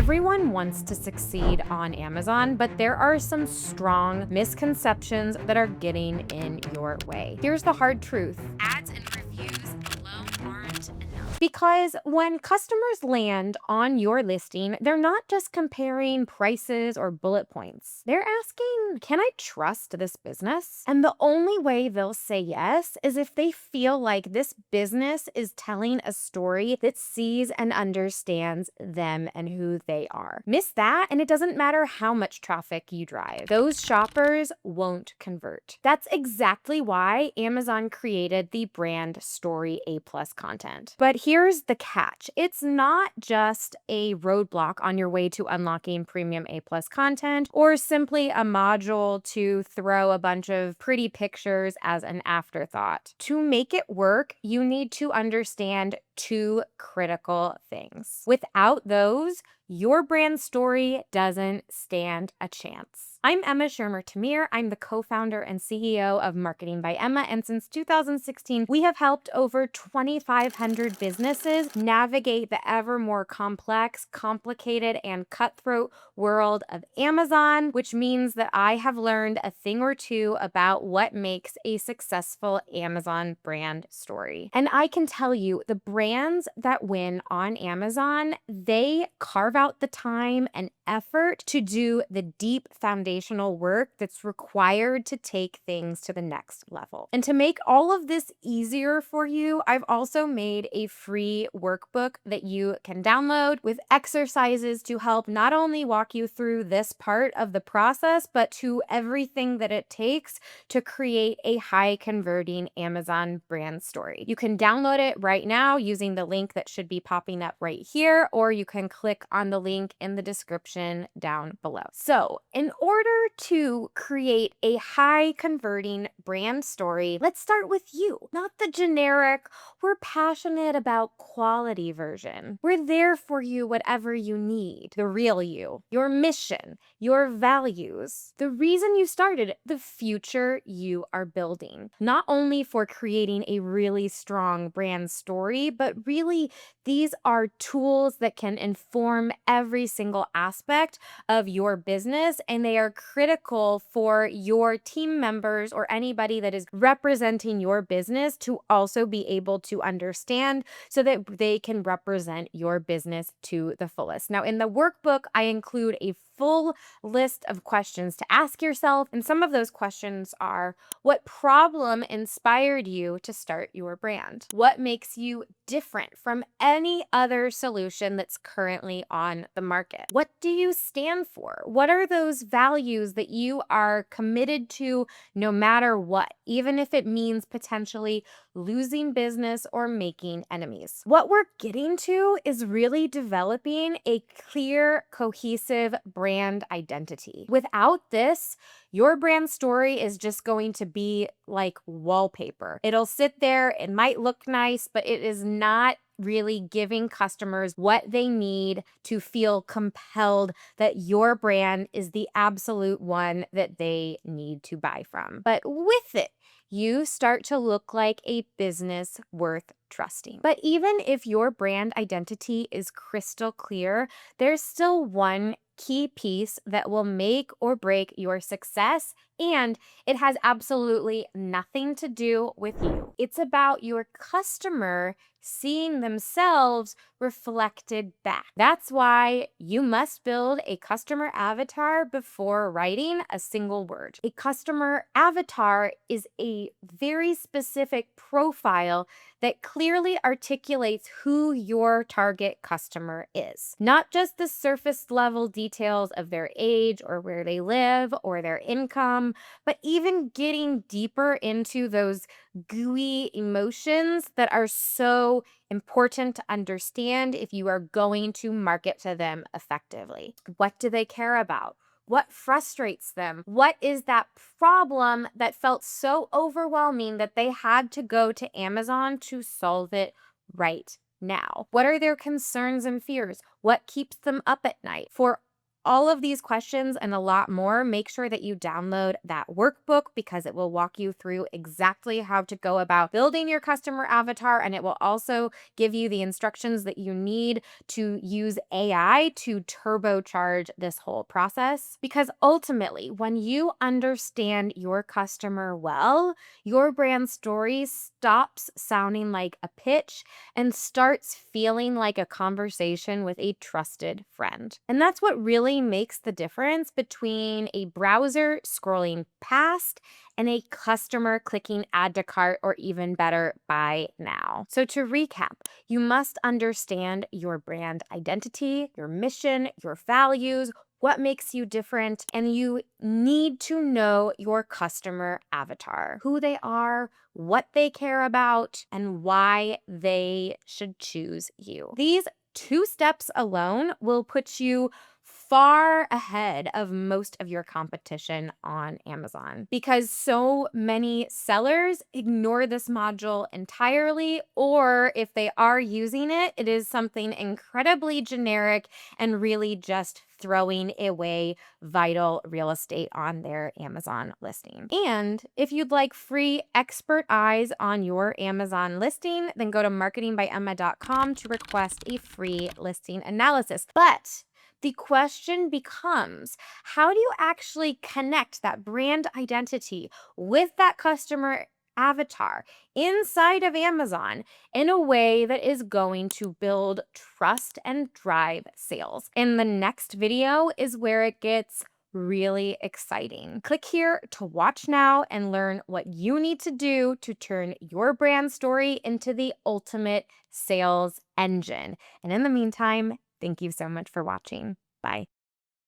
Everyone wants to succeed on Amazon, but there are some strong misconceptions that are getting in your way. Here's the hard truth. Ads and reviews alone aren't enough. Because when customers land on your listing, they're not just comparing prices or bullet points. They're asking, can I trust this business? And the only way they'll say yes is if they feel like this business is telling a story that sees and understands them and who they are. Miss that, and it doesn't matter how much traffic you drive. Those shoppers won't convert. That's exactly why Amazon created the Brand Story A+ content. But here's the catch. It's not just a roadblock on your way to unlocking premium A+ content or simply a module to throw a bunch of pretty pictures as an afterthought. To make it work, you need to understand two critical things. Without those, your brand story doesn't stand a chance. I'm Emma Shermer Tamir. I'm the co-founder and CEO of Marketing by Emma, and since 2016, we have helped over 2,500 businesses navigate the ever more complex, complicated, and cutthroat world of Amazon, which means that I have learned a thing or two about what makes a successful Amazon brand story. And I can tell you, the brands that win on Amazon, they carve out the time and effort to do the deep foundational work that's required to take things to the next level. And to make all of this easier for you, I've also made a free workbook that you can download with exercises to help not only walk you through this part of the process, but to everything that it takes to create a high converting Amazon brand story. You can download it right now using the link that should be popping up right here, or you can click on the link in the description down below. So, in order to create a high converting brand story, let's start with you, not the generic, we're passionate about quality version. We're there for you, whatever you need. The real you, your mission, your values, the reason you started, the future you are building. Not only for creating a really strong brand story, but really these are tools that can inform every single aspect of your business, and they are critical for your team members or anybody that is representing your business to also be able to understand so that they can represent your business to the fullest. Now, in the workbook, I include a full list of questions to ask yourself, and some of those questions are: what problem inspired you to start your brand? What makes you different from any other solution that's currently on the market? What do you stand for? What are those values that you are committed to no matter what, even if it means potentially losing business or making enemies? What we're getting to is really developing a clear, cohesive brand identity. Without this, your brand story is just going to be like wallpaper. It'll sit there, it might look nice, but it is not really giving customers what they need to feel compelled that your brand is the absolute one that they need to buy from. But with it, you start to look like a business worth trusting. But even if your brand identity is crystal clear, there's still one key piece that will make or break your success, and it has absolutely nothing to do with you. It's about your customer seeing themselves reflected back. That's why you must build a customer avatar before writing a single word. A customer avatar is a very specific profile that clearly articulates who your target customer is. Not just the surface level details of their age or where they live or their income, but even getting deeper into those gooey emotions that are so important to understand if you are going to market to them effectively. What do they care about? What frustrates them? What is that problem that felt so overwhelming that they had to go to Amazon to solve it right now? What are their concerns and fears? What keeps them up at night? For all of these questions and a lot more, make sure that you download that workbook because it will walk you through exactly how to go about building your customer avatar. And it will also give you the instructions that you need to use AI to turbocharge this whole process. Because ultimately, when you understand your customer well, your brand story stops sounding like a pitch and starts feeling like a conversation with a trusted friend. And that's what really makes the difference between a browser scrolling past and a customer clicking add to cart, or even better, buy now. So to recap, you must understand your brand identity, your mission, your values, what makes you different, and you need to know your customer avatar, who they are, what they care about, and why they should choose you. These 2 steps alone will put you far ahead of most of your competition on Amazon because so many sellers ignore this module entirely, or if they are using it, it is something incredibly generic and really just throwing away vital real estate on their Amazon listing. And if you'd like free expert eyes on your Amazon listing, then go to marketingbyemma.com to request a free listing analysis. But the question becomes, how do you actually connect that brand identity with that customer avatar inside of Amazon in a way that is going to build trust and drive sales? In the next video is where it gets really exciting. Click here to watch now and learn what you need to do to turn your brand story into the ultimate sales engine. And in the meantime, thank you so much for watching. Bye.